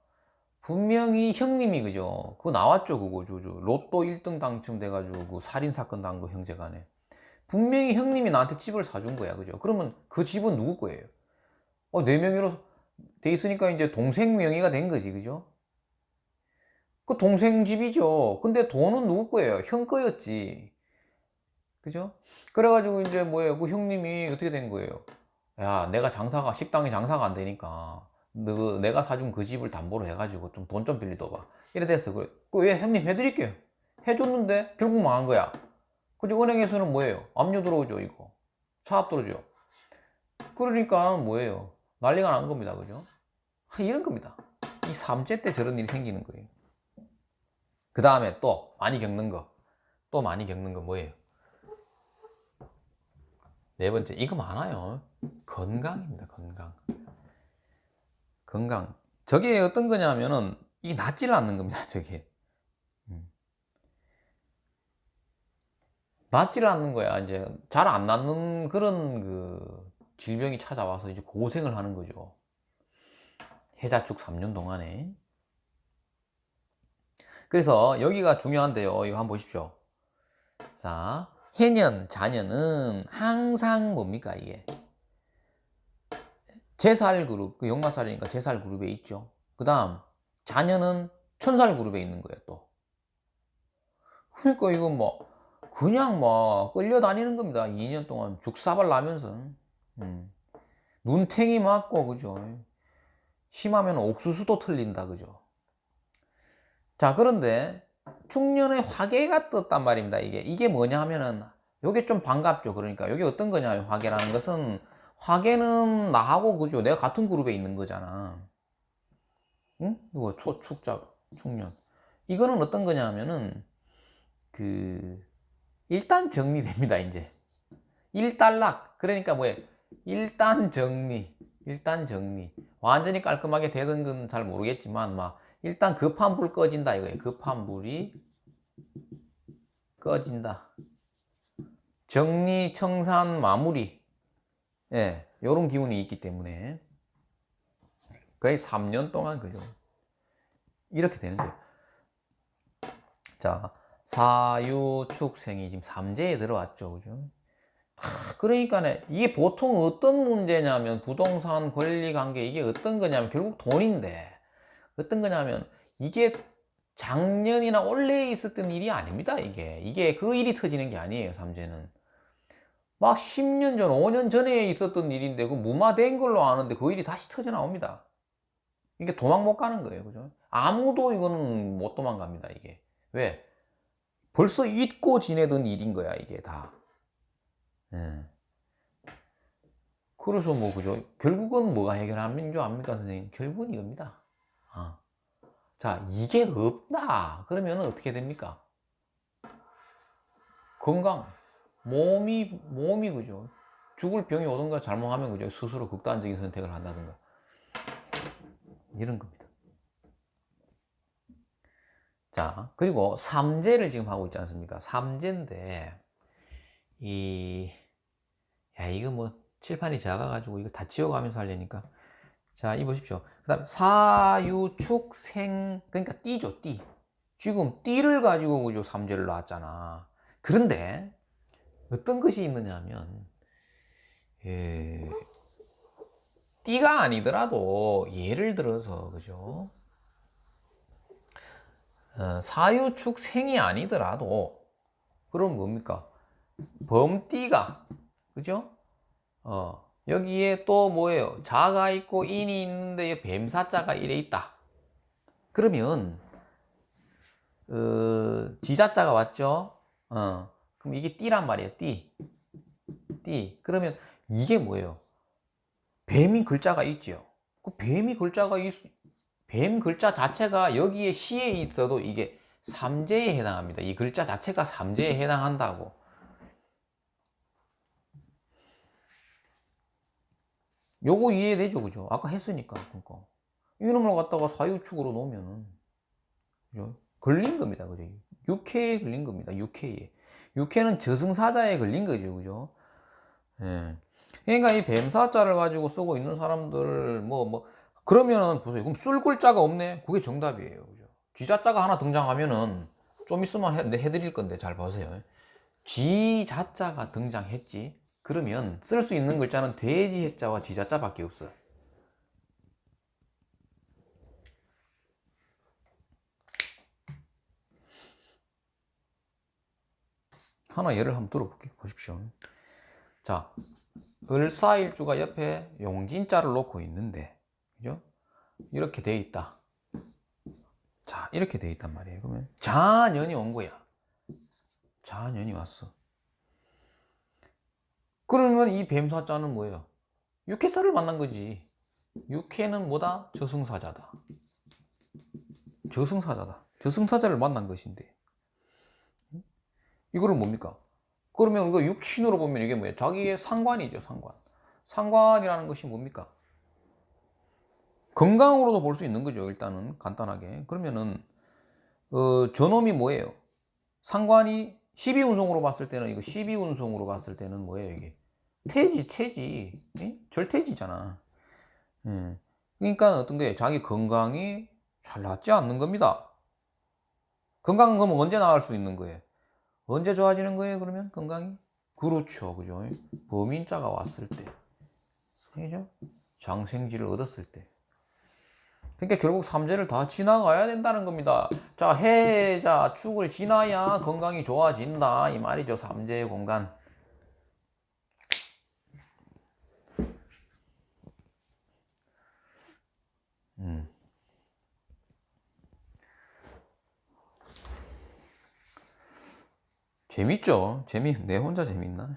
분명히 형님이, 그죠? 그거 나왔죠, 그거. 로또 1등 당첨돼가지고 그 살인사건 난 거, 형제간에. 분명히 형님이 나한테 집을 사준 거야, 그죠? 그러면 그 집은 누구 거예요? 내 명의로 돼 있으니까 이제 동생 명의가 된 거지, 그죠? 그 동생 집이죠. 근데 돈은 누구 거예요? 형 거였지. 그죠? 그래가지고 이제 뭐예요? 그 형님이 어떻게 된 거예요? 야, 내가 식당에 장사가 안 되니까 내가 사준 그 집을 담보로 해가지고 좀 돈 좀 빌려둬봐. 이래 됐어. 그래. 왜 형님 해드릴게요. 해줬는데 결국 망한 거야. 그죠? 은행에서는 뭐예요? 압류 들어오죠, 이거. 차압 들어오죠. 그러니까 뭐예요? 난리가 난 겁니다. 그죠? 이런 겁니다. 이 삼재 때 저런 일이 생기는 거예요. 그 다음에 또 많이 겪는 거 뭐예요? 네 번째, 이거 많아요. 건강입니다. 건강. 저게 어떤 거냐면은 이게 낫지를 않는 겁니다. 저게 낫지를 않는 거야. 이제 잘 안 낫는 그런 그 질병이 찾아와서 이제 고생을 하는 거죠. 해자축 3년 동안에. 그래서 여기가 중요한데요. 이거 한번 보십시오. 자, 해년, 자년은 항상 뭡니까 이게? 제살 그룹, 그 역마살이니까 제살 그룹에 있죠. 그 다음 자년은 천살 그룹에 있는 거예요 또. 그러니까 이건 뭐 그냥 뭐 끌려다니는 겁니다. 2년 동안 죽사발 나면서 눈탱이 맞고 그죠. 심하면 옥수수도 틀린다 그죠. 자, 그런데 중년에 화개가 떴단 말입니다. 이게 뭐냐 하면은 요게 좀 반갑죠. 그러니까 요게 어떤 거냐, 화개라는 것은 화개는 나하고 그죠, 내가 같은 그룹에 있는 거잖아. 응? 이거 초축자 중년, 이거는 어떤 거냐 하면은 그 일단 정리됩니다. 이제 일단락, 그러니까 뭐예요, 일단 정리, 일단 정리. 완전히 깔끔하게 되던 건 잘 모르겠지만 막 일단 급한 불 꺼진다 이거예요. 급한 불이 꺼진다. 정리, 청산, 마무리. 예, 요런 기운이 있기 때문에 거의 3년 동안 그죠. 이렇게 되는 거예요. 자, 사유축생이 지금 삼재에 들어왔죠. 그죠? 그러니까 이게 보통 어떤 문제냐면 부동산 권리 관계, 이게 어떤 거냐면 결국 돈인데, 어떤 거냐면 이게 작년이나 올해 있었던 일이 아닙니다. 이게 그 일이 터지는 게 아니에요. 삼재는 막 10년 전, 5년 전에 있었던 일인데 그 무마된 걸로 아는데 그 일이 다시 터져 나옵니다. 이게 도망 못 가는 거예요. 그죠? 아무도 이거는 못 도망갑니다. 이게 왜? 벌써 잊고 지내던 일인 거야. 이게 다. 예. 그래서 뭐 그죠? 결국은 뭐가 해결하는 줄 압니까, 선생님? 결국은 이겁니다. 자, 이게 없다 그러면 어떻게 됩니까? 건강, 몸이 그죠? 죽을 병이 오든가 잘못하면 그죠? 스스로 극단적인 선택을 한다든가 이런 겁니다. 자, 그리고 삼재를 지금 하고 있지 않습니까? 삼재인데 이거 뭐 칠판이 작아가지고 이거 다 지워가면서 하려니까. 자, 이 보십시오. 그 다음 사유축생, 그러니까 띠죠, 띠. 지금 띠를 가지고 그죠, 삼재를 놨잖아. 그런데 어떤 것이 있느냐 하면 띠가 아니더라도 예를 들어서 그죠, 사유축생이 아니더라도 그럼 뭡니까, 범띠가 그죠, 여기에 또 뭐예요, 자가 있고 인이 있는데 뱀사자가 이래 있다 그러면 지자자가 왔죠. 그럼 이게 띠란 말이에요. 띠. 그러면 이게 뭐예요? 뱀이 글자가 있죠. 그 뱀 글자 자체가 여기에 시에 있어도 이게 삼재에 해당합니다. 이 글자 자체가 삼재에 해당한다고. 요거 이해되죠, 그죠? 아까 했으니까. 그러니까 이놈을 갖다가 사유축으로 놓으면은 그죠? 걸린 겁니다, 그죠? 육해에 걸린 겁니다. 육해는 저승사자에 걸린 거죠, 그죠? 예. 그러니까 이 뱀사자를 가지고 쓰고 있는 사람들 그러면은 보세요. 그럼 쓸 글자가 없네. 그게 정답이에요, 그죠? 쥐자자가 하나 등장하면은 좀 있으면 해드릴 건데 잘 보세요. 쥐자자가 등장했지. 그러면 쓸 수 있는 글자는 돼지 해자와 쥐자자밖에 없어요. 하나 예를 한번 들어볼게요. 보십시오. 자, 을사일주가 옆에 용진자를 놓고 있는데, 그죠? 이렇게 돼 있다. 자, 이렇게 돼 있단 말이에요. 그러면 자년이 온 거야. 자년이 왔어. 그러면 이 뱀사자는 뭐예요? 육해사를 만난 거지. 육해는 뭐다? 저승사자다. 저승사자를 만난 것인데. 이거를 뭡니까? 그러면 이거 육신으로 보면 이게 뭐예요? 자기의 상관이죠, 상관. 상관이라는 것이 뭡니까? 건강으로도 볼 수 있는 거죠. 일단은 간단하게. 그러면은 저놈이 뭐예요? 상관이 12운송으로 봤을 때는, 이거 12운송으로 봤을 때는 뭐예요 이게? 태지. 예? 절태지잖아. 예. 그러니까 어떤 거예요? 자기 건강이 잘 낫지 않는 겁니다. 건강은 그러면 언제 나을 수 있는 거예요? 언제 좋아지는 거예요 그러면 건강이? 그렇죠, 그죠? 범인자가 왔을 때, 그죠? 장생지를 얻었을 때. 그러니까 결국 삼재를 다 지나가야 된다는 겁니다. 자, 해자 축을 지나야 건강이 좋아진다 이 말이죠. 삼재의 공간. 재밌죠? 내 혼자 재밌나?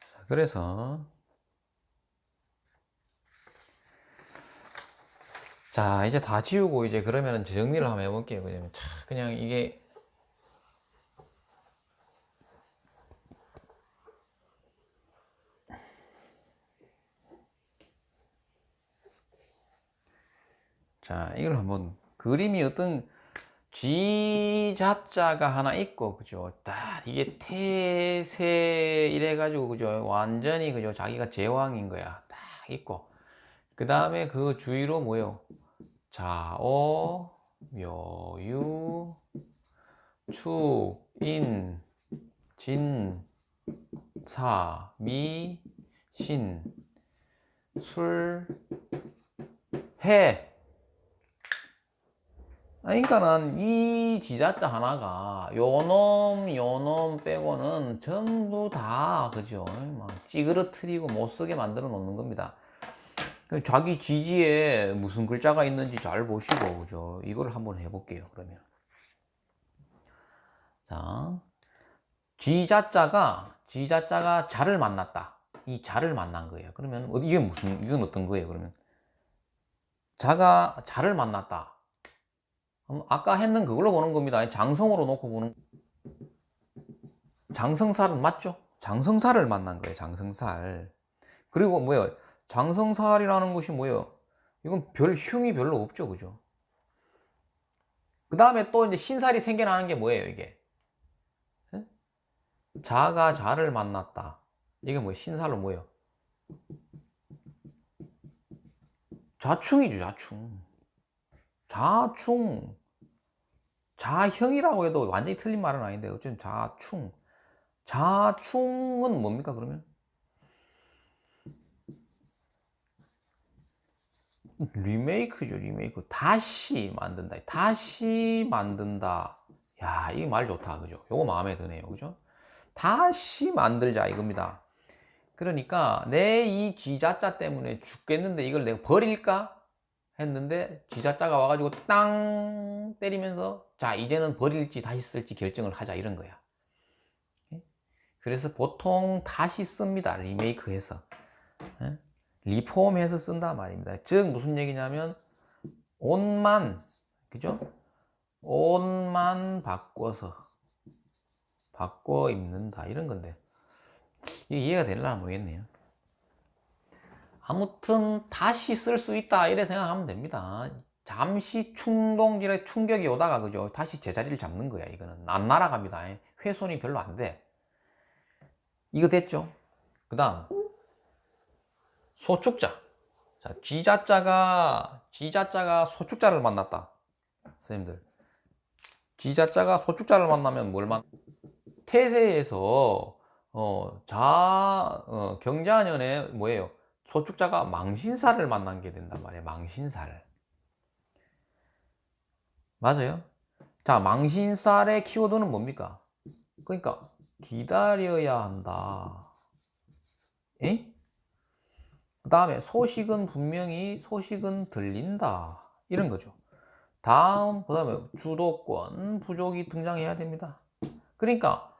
자, 그래서 자, 이제 다 지우고 이제 그러면은 정리를 한번 해볼게요. 그냥 이게 자, 이걸 한번 그림이 어떤 쥐자자가 하나 있고, 그죠? 딱 이게 태세 이래가지고, 그죠? 완전히, 그죠? 자기가 제왕인 거야. 딱 있고. 그 다음에 그 주위로 뭐요? 자오, 묘유, 축, 인, 진, 사, 미, 신, 술, 해. 그러니까는 이 지자자 하나가 요놈 빼고는 전부 다 그죠? 막 찌그러뜨리고 못쓰게 만들어 놓는 겁니다. 자기 지지에 무슨 글자가 있는지 잘 보시고, 그죠? 이걸 한번 해볼게요. 그러면 자, 지자자가 자를 만났다. 이 자를 만난 거예요. 그러면 이건 어떤 거예요? 그러면 자가 자를 만났다. 아까 했는 그걸로 보는 겁니다. 장성으로 놓고 보는. 장성살은 맞죠? 장성살을 만난 거예요. 장성살. 그리고 뭐예요? 장성살이라는 것이 뭐예요? 이건 별 흉이 별로 없죠, 그죠? 그 다음에 또 이제 신살이 생겨나는 게 뭐예요, 이게? 자가 자를 만났다. 이게 뭐예요? 신살로 뭐예요? 자충이죠, 자충. 자충. 자형이라고 해도 완전히 틀린 말은 아닌데, 어쨌든 자충. 자충은 뭡니까, 그러면? 리메이크죠, 리메이크. 다시 만든다. 다시 만든다. 야, 이 말 좋다, 그죠? 요거 마음에 드네요, 그죠? 다시 만들자, 이겁니다. 그러니까, 내 이 지자자 때문에 죽겠는데 이걸 내가 버릴까? 했는데, 지자자가 와가지고 땅 때리면서, 자, 이제는 버릴지 다시 쓸지 결정을 하자, 이런 거야. 그래서 보통 다시 씁니다, 리메이크해서. 리폼해서 쓴다 말입니다. 즉 무슨 얘기냐면 옷만, 그죠? 옷만 바꿔 입는다 이런 건데, 이게 이해가 되려나 모르겠네요. 아무튼 다시 쓸 수 있다 이래 생각하면 됩니다. 잠시 충격이 오다가, 그죠? 다시 제자리를 잡는 거야. 이거는 안 날아갑니다. 훼손이 별로 안 돼. 이거 됐죠? 그 다음 소축자. 자, 지자자가 소축자를 만났다. 선생님들, 지자자가 소축자를 만나면 태세에서 경자년에 뭐예요? 소축자가 망신살을 만난 게 된단 말이에요. 망신살. 맞아요? 자, 망신살의 키워드는 뭡니까? 그러니까 기다려야 한다. 에? 그 다음에 소식은 들린다. 이런 거죠. 다음, 그 다음에 주도권, 부족이 등장해야 됩니다. 그러니까,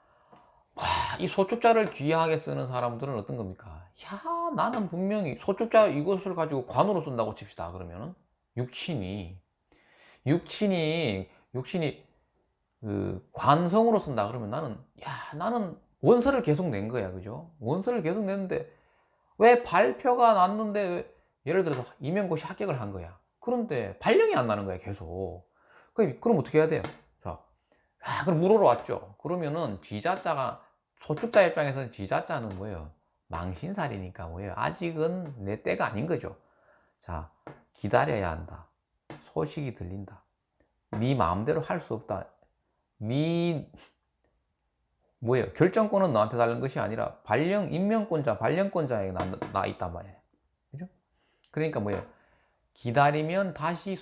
이 소축자를 귀하게 쓰는 사람들은 어떤 겁니까? 야, 나는 분명히 소축자 이것을 가지고 관으로 쓴다고 칩시다. 그러면은, 육친이 그 관성으로 쓴다 그러면 나는 원서를 계속 낸 거야. 그죠? 원서를 계속 냈는데 왜 발표가 났는데 예를 들어서 임용고시 합격을 한 거야. 그런데 발령이 안 나는 거야, 계속. 그럼 어떻게 해야 돼요? 자, 그럼 물으러 왔죠. 그러면은 쥐자자가 소축자 입장에서는 쥐자자는 뭐예요? 망신살이니까 뭐예요? 아직은 내 때가 아닌 거죠. 자, 기다려야 한다. 소식이 들린다. 네 마음대로 할 수 없다. 네 뭐예요? 결정권은 너한테 달린 것이 아니라 임명권자, 발령권자에게 나 있단 말이에요. 그죠? 그러니까 뭐예요? 기다리면 다시